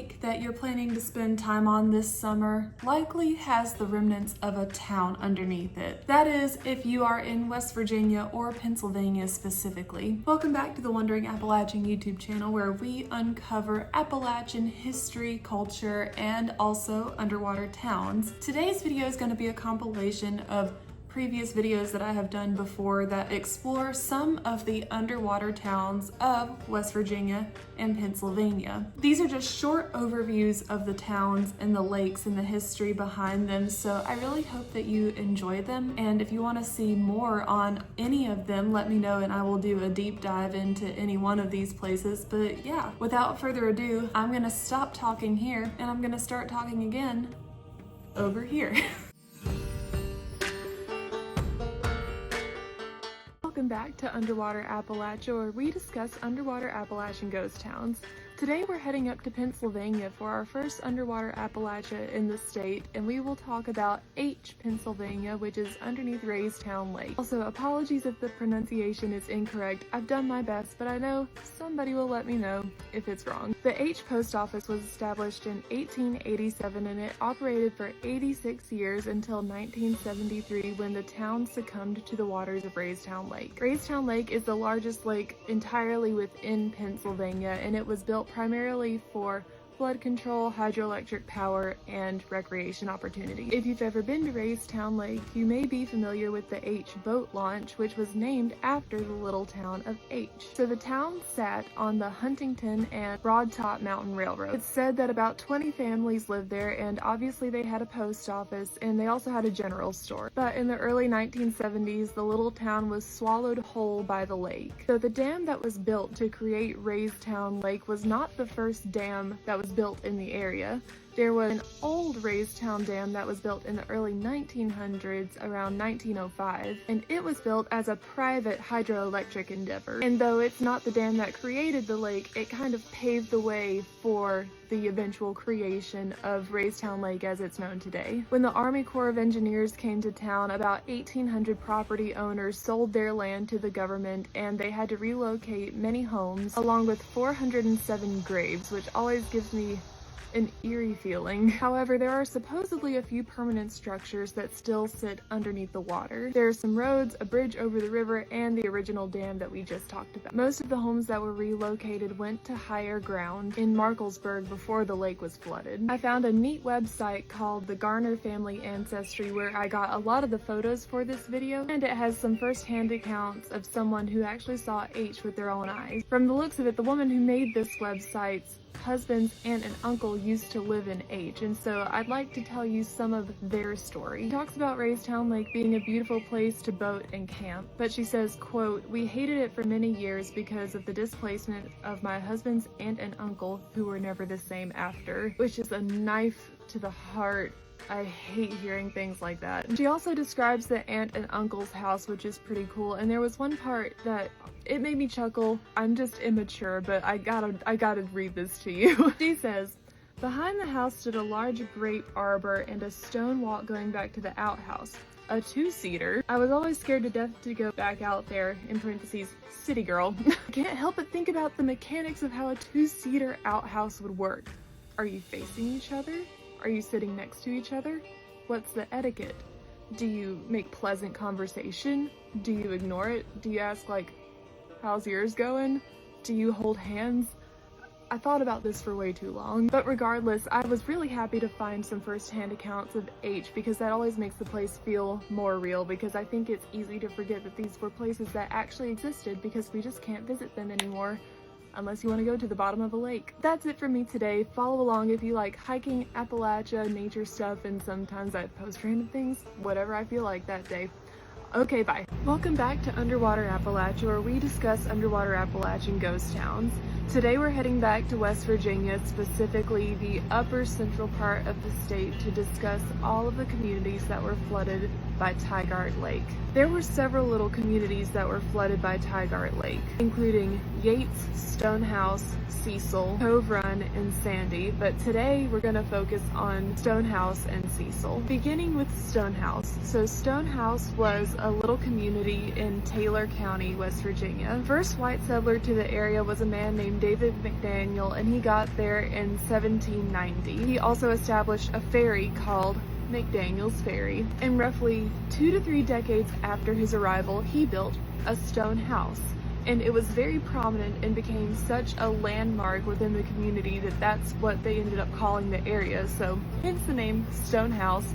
lake that you're planning to spend time on this summer likely has the remnants of a town underneath it. That is, if you are in West Virginia or Pennsylvania specifically. Welcome back to the Wandering Appalachian YouTube channel, where we uncover Appalachian history, culture, and also underwater towns. Today's video is going to be a compilation of previous videos that I have done before that explore some of the underwater towns of West Virginia and Pennsylvania. These are just short overviews of the towns and the lakes and the history behind them, so I really hope that you enjoy them. And if you want to see more on any of them, let me know and I will do a deep dive into any one of these places. But yeah, without further ado, I'm gonna stop talking here and I'm gonna start talking again over here. Welcome back to Underwater Appalachia, where we discuss underwater Appalachian ghost towns. Today we're heading up to Pennsylvania for our first underwater Appalachia in the state, and we will talk about Aitch, Pennsylvania, which is underneath Raystown Lake. Also, apologies if the pronunciation is incorrect. I've done my best, but I know somebody will let me know if it's wrong. The Aitch post office was established in 1887 and it operated for 86 years until 1973, when the town succumbed to the waters of Raystown Lake. Raystown Lake is the largest lake entirely within Pennsylvania, and it was built primarily for flood control, hydroelectric power, and recreation opportunities. If you've ever been to Raystown Lake, you may be familiar with the Aitch boat launch, which was named after the little town of Aitch. So the town sat on the Huntington and Broadtop Mountain Railroad. It's said that about 20 families lived there, and obviously they had a post office and they also had a general store. But in the early 1970s, the little town was swallowed whole by the lake. So the dam that was built to create Raystown Lake was not the first dam that was built in the area. There was an old Raystown dam that was built in the early 1900s, around 1905, and it was built as a private hydroelectric endeavor. And though it's not the dam that created the lake, it kind of paved the way for the eventual creation of Raystown Lake as it's known today. When the Army Corps of Engineers came to town, about 1,800 property owners sold their land to the government, and they had to relocate many homes, along with 407 graves, which always gives me an eerie feeling. However, there are supposedly a few permanent structures that still sit underneath the water. There are some roads, a bridge over the river, and the original dam that we just talked about. Most of the homes that were relocated went to higher ground in Markelsburg before the lake was flooded. I found a neat website called the Garner Family Ancestry, where I got a lot of the photos for this video, and it has some first-hand accounts of someone who actually saw Aitch with their own eyes. From the looks of it, the woman who made this website's husband's aunt and uncle used to live in Aitch, and so I'd like to tell you some of their story. She talks about Raystown Lake being a beautiful place to boat and camp, but she says, quote, "We hated it for many years because of the displacement of my husband's aunt and uncle, who were never the same after," which is a knife to the heart. I hate hearing things like that. She also describes the aunt and uncle's house, which is pretty cool, and there was one part that it made me chuckle. I'm just immature, but I gotta read this to you. She says, "Behind the house stood a large grape arbor and a stone walk going back to the outhouse. A two-seater. I was always scared to death to go back out there," in parentheses, city girl. "I can't help but think about the mechanics of how a two-seater outhouse would work. Are you facing each other? Are you sitting next to each other? What's the etiquette? Do you make pleasant conversation? Do you ignore it? Do you ask, like, how's yours going? Do you hold hands?" I thought about this for way too long. But regardless, I was really happy to find some first-hand accounts of Aitch, because that always makes the place feel more real, because I think it's easy to forget that these were places that actually existed because we just can't visit them anymore. Unless you want to go to the bottom of a lake. That's it from me today. Follow along if you like hiking, Appalachia, nature stuff, and sometimes I post random things, whatever I feel like that day. Okay, bye. Welcome back to Underwater Appalachia, where we discuss underwater Appalachian ghost towns. Today we're heading back to West Virginia, specifically the upper central part of the state, to discuss all of the communities that were flooded by Tygart Lake. There were several little communities that were flooded by Tygart Lake, including Yates, Stonehouse, Cecil, Cove Run, and Sandy, but today we're going to focus on Stonehouse and Cecil. Beginning with Stonehouse. So Stonehouse was a little community in Taylor County, West Virginia. First white settler to the area was a man named David McDaniel, and he got there in 1790. He also established a ferry called McDaniel's Ferry. And roughly 2 to 3 decades after his arrival, he built a stone house. And it was very prominent and became such a landmark within the community that that's what they ended up calling the area. So hence the name Stonehouse,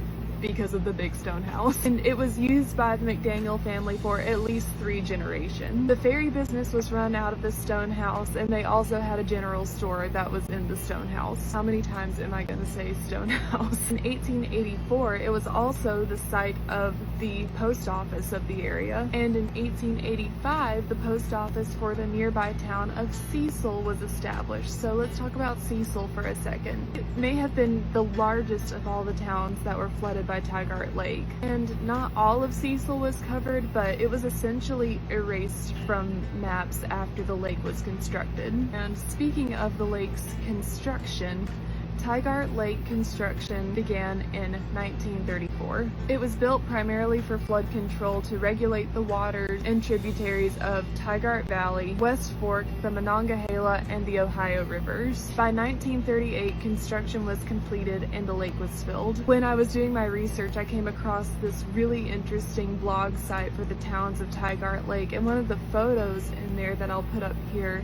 because of the big stone house. And it was used by the McDaniel family for at least 3 generations. The ferry business was run out of the stone house, and they also had a general store that was in the stone house. How many times am I gonna say stone house? In 1884, it was also the site of the post office of the area. And in 1885, the post office for the nearby town of Cecil was established. So let's talk about Cecil for a second. It may have been the largest of all the towns that were flooded by Tygart Lake. And not all of Cecil was covered, but it was essentially erased from maps after the lake was constructed. And speaking of the lake's construction, Tygart Lake construction began in 1934. It was built primarily for flood control to regulate the waters and tributaries of Tygart Valley, West Fork, the Monongahela, and the Ohio rivers. By 1938, construction was completed and the lake was filled. When I was doing my research, I came across this really interesting blog site for the towns of Tygart Lake, and one of the photos in there that I'll put up here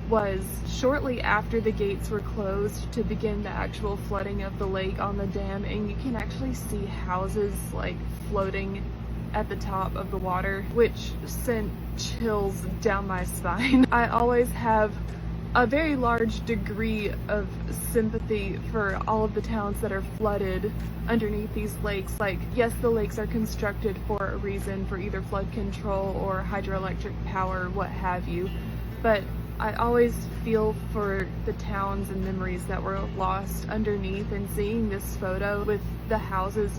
was shortly after the gates were closed to begin the actual flooding of the lake on the dam, and you can actually see houses like floating at the top of the water, which sent chills down my spine. I always have a very large degree of sympathy for all of the towns that are flooded underneath these lakes. Like, yes, the lakes are constructed for a reason, for either flood control or hydroelectric power, what have you, but I always feel for the towns and memories that were lost underneath, and seeing this photo with the houses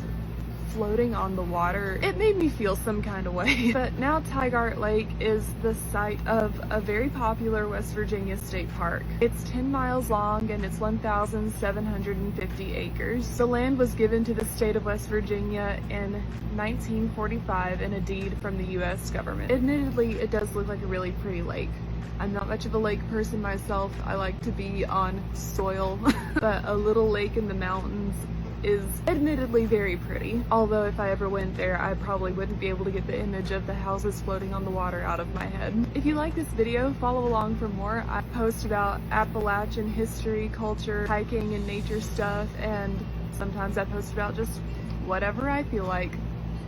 floating on the water, it made me feel some kind of way. But now Tygart Lake is the site of a very popular West Virginia state park. It's 10 miles long and it's 1,750 acres. The land was given to the state of West Virginia in 1945 in a deed from the US government. Admittedly, it does look like a really pretty lake. I'm not much of a lake person myself. I like to be on soil, but a little lake in the mountains is admittedly very pretty. Although if I ever went there, I probably wouldn't be able to get the image of the houses floating on the water out of my head. If you like this video, follow along for more. I post about Appalachian history, culture, hiking, and nature stuff, and sometimes I post about just whatever I feel like.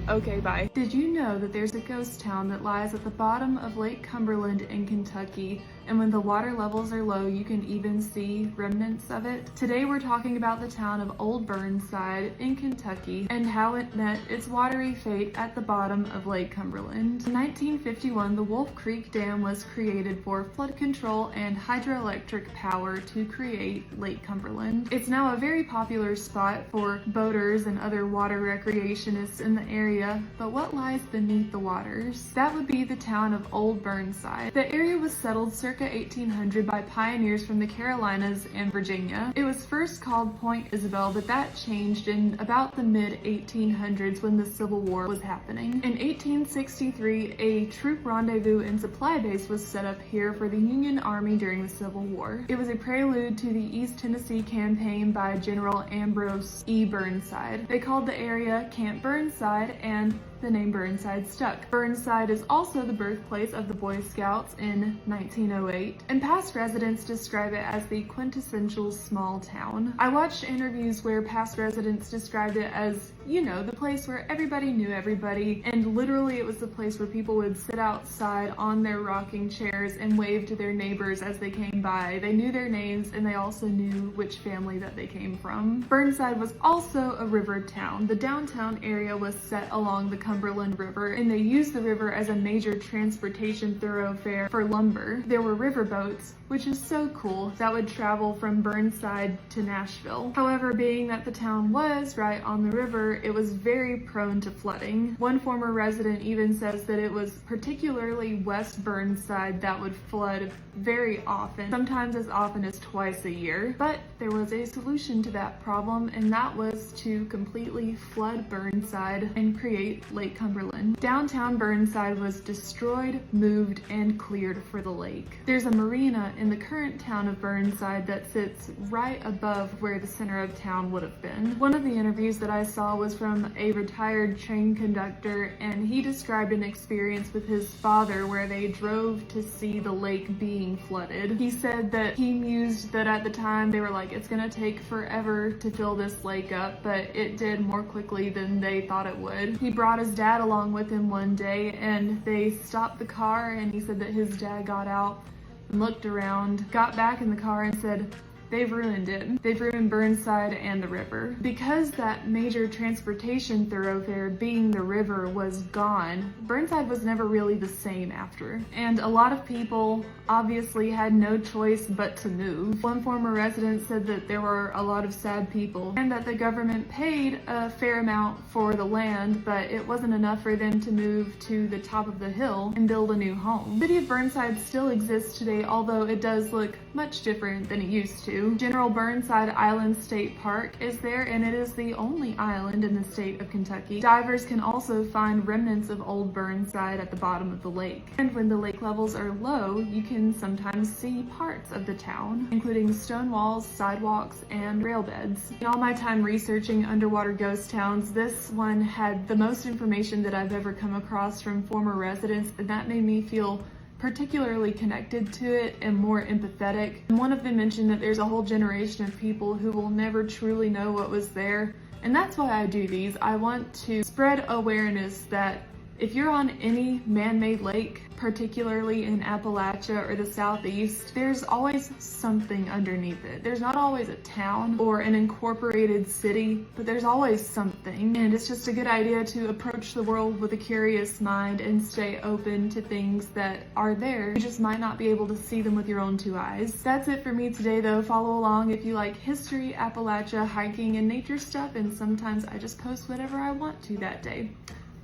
Okay, bye. Did you know that there's a ghost town that lies at the bottom of Lake Cumberland in Kentucky, and when the water levels are low, you can even see remnants of it? Today we're talking about the town of Old Burnside in Kentucky and how it met its watery fate at the bottom of Lake Cumberland. In 1951, the Wolf Creek Dam was created for flood control and hydroelectric power to create Lake Cumberland. It's now a very popular spot for boaters and other water recreationists in the area. But what lies beneath the waters? That would be the town of Old Burnside. The area was settled circa 1800 by pioneers from the Carolinas and Virginia. It was first called Point Isabel, but that changed in about the mid-1800s when the Civil War was happening. In 1863, a troop rendezvous and supply base was set up here for the Union Army during the Civil War. It was a prelude to the East Tennessee campaign by General Ambrose E. Burnside. They called the area Camp Burnside, and the name Burnside stuck. Burnside is also the birthplace of the Boy Scouts in 1908, and past residents describe it as the quintessential small town. I watched interviews where past residents described it as, you know, the place where everybody knew everybody, and literally it was the place where people would sit outside on their rocking chairs and wave to their neighbors as they came by. They knew their names, and they also knew which family that they came from. Burnside was also a river town. The downtown area was set along the Cumberland River, and they used the river as a major transportation thoroughfare for lumber. There were river boats, which is so cool, that would travel from Burnside to Nashville. However, being that the town was right on the river, However, it was very prone to flooding. One former resident even says that it was particularly West Burnside that would flood very often, sometimes as often as twice a year. But there was a solution to that problem, and that was to completely flood Burnside and create Lake Cumberland. Downtown Burnside was destroyed, moved, and cleared for the lake. There's a marina in the current town of Burnside that sits right above where the center of town would have been. One of the interviews that I saw was from a retired train conductor, and he described an experience with his father where they drove to see the lake being flooded. He said that he mused that at the time they were like, it's gonna take forever to fill this lake up, but it did more quickly than they thought it would. He brought his dad along with him one day, and they stopped the car, and he said that his dad got out and looked around, got back in the car and said, they've ruined it. They've ruined Burnside and the river. Because that major transportation thoroughfare, being the river, was gone, Burnside was never really the same after. And a lot of people obviously had no choice but to move. One former resident said that there were a lot of sad people and that the government paid a fair amount for the land, but it wasn't enough for them to move to the top of the hill and build a new home. The city of Burnside still exists today, although it does look much different than it used to. General Burnside Island State Park is there, and it is the only island in the state of Kentucky. Divers can also find remnants of old Burnside at the bottom of the lake. And when the lake levels are low, you can sometimes see parts of the town, including stone walls, sidewalks, and rail beds. In all my time researching underwater ghost towns, this one had the most information that I've ever come across from former residents, and that made me feel particularly connected to it and more empathetic. And one of them mentioned that there's a whole generation of people who will never truly know what was there. And that's why I do these. I want to spread awareness that if you're on any man-made lake, particularly in Appalachia or the southeast, there's always something underneath it. There's not always a town or an incorporated city, but there's always something. And it's just a good idea to approach the world with a curious mind and stay open to things that are there. You just might not be able to see them with your own two eyes. That's it for me today though. Follow along if you like history, Appalachia, hiking, and nature stuff, and sometimes I just post whatever I want to that day.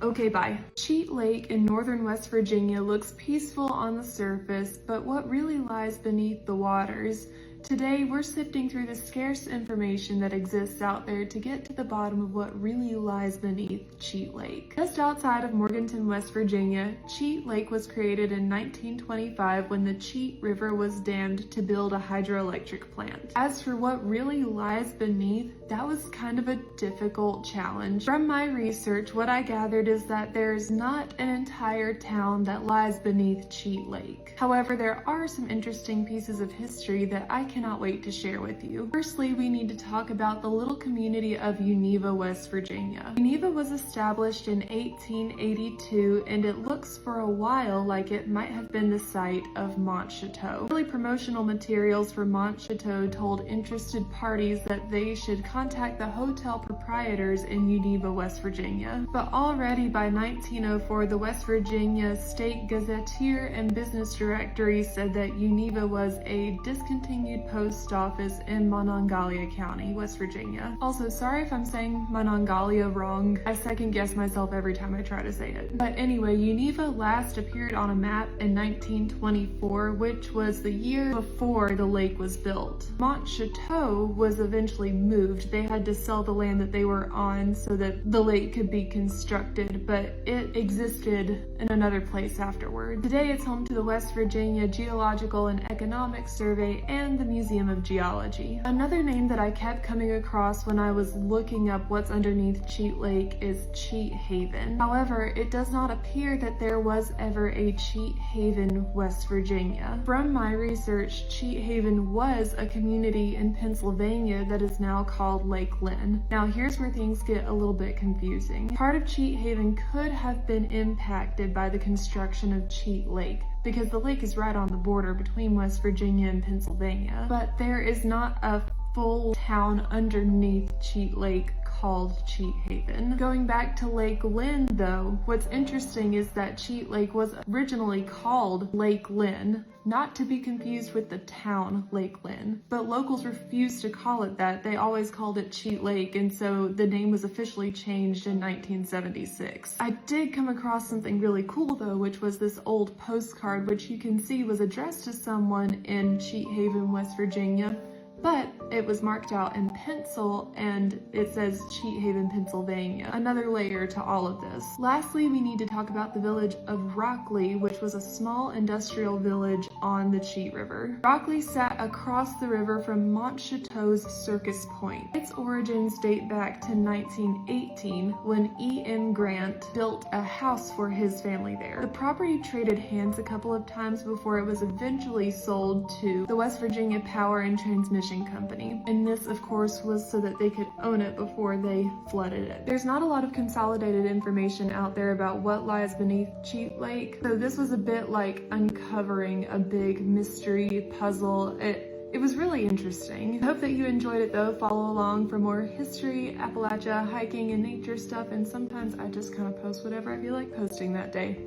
Okay, bye. Cheat Lake in northern West Virginia looks peaceful on the surface, but what really lies beneath the waters? Today, we're sifting through the scarce information that exists out there to get to the bottom of what really lies beneath Cheat Lake. Just outside of Morganton, West Virginia, Cheat Lake was created in 1925 when the Cheat River was dammed to build a hydroelectric plant. As for what really lies beneath, that was kind of a difficult challenge. From my research, what I gathered is that there's not an entire town that lies beneath Cheat Lake. However, there are some interesting pieces of history that I cannot wait to share with you. Firstly, we need to talk about the little community of Uneva, West Virginia. Uneva was established in 1882, and it looks for a while like it might have been the site of Mont Chateau. Early promotional materials for Mont Chateau told interested parties that they should contact the hotel proprietors in Uneva, West Virginia. But already by 1904, the West Virginia State Gazetteer and Business Directory said that Uneva was a discontinued post office in Monongalia County, West Virginia. Also, sorry if I'm saying Monongalia wrong. I second guess myself every time I try to say it. But anyway, Uneva last appeared on a map in 1924, which was the year before the lake was built. Mont Chateau was eventually moved. They had to sell the land that they were on so that the lake could be constructed, but it existed in another place afterward. Today it's home to the West Virginia Geological and Economic Survey and the Museum of Geology. Another name that I kept coming across when I was looking up what's underneath Cheat Lake is Cheat Haven. However, it does not appear that there was ever a Cheat Haven, West Virginia. From my research, Cheat Haven was a community in Pennsylvania that is now called Lake Lynn. Now here's where things get a little bit confusing. Part of Cheat Haven could have been impacted by the construction of Cheat Lake, because the lake is right on the border between West Virginia and Pennsylvania. But there is not a full town underneath Cheat Lake called Cheat Haven. Going back to Lake Lynn though, what's interesting is that Cheat Lake was originally called Lake Lynn, not to be confused with the town Lake Lynn, but locals refused to call it that. They always called it Cheat Lake, and so the name was officially changed in 1976. I did come across something really cool though, which was this old postcard, which you can see was addressed to someone in Cheat Haven, West Virginia, but it was marked out in pencil and it says Cheat Haven, Pennsylvania. Another layer to all of this. Lastly, we need to talk about the village of Rockley, which was a small industrial village on the Cheat River. Rockley sat across the river from Montchateau's Circus Point. Its origins date back to 1918 when E.M. Grant built a house for his family there. The property traded hands a couple of times before it was eventually sold to the West Virginia Power and Transmission Company, and this of course was so that they could own it before they flooded it. There's not a lot of consolidated information out there about what lies beneath Cheat Lake, so this was a bit like uncovering a big mystery puzzle. It was really interesting. I hope that you enjoyed it though. Follow along for more history, Appalachia, hiking, and nature stuff, and sometimes I just kind of post whatever I feel like posting that day.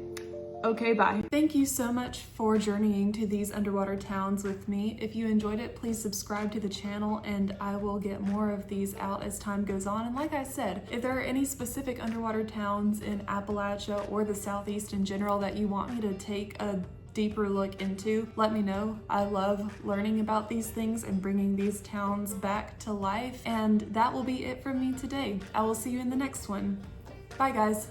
Okay, bye. Thank you so much for journeying to these underwater towns with me. If you enjoyed it, please subscribe to the channel and I will get more of these out as time goes on. And like I said, if there are any specific underwater towns in Appalachia or the Southeast in general that you want me to take a deeper look into, let me know. I love learning about these things and bringing these towns back to life. And that will be it from me today. I will see you in the next one. Bye guys.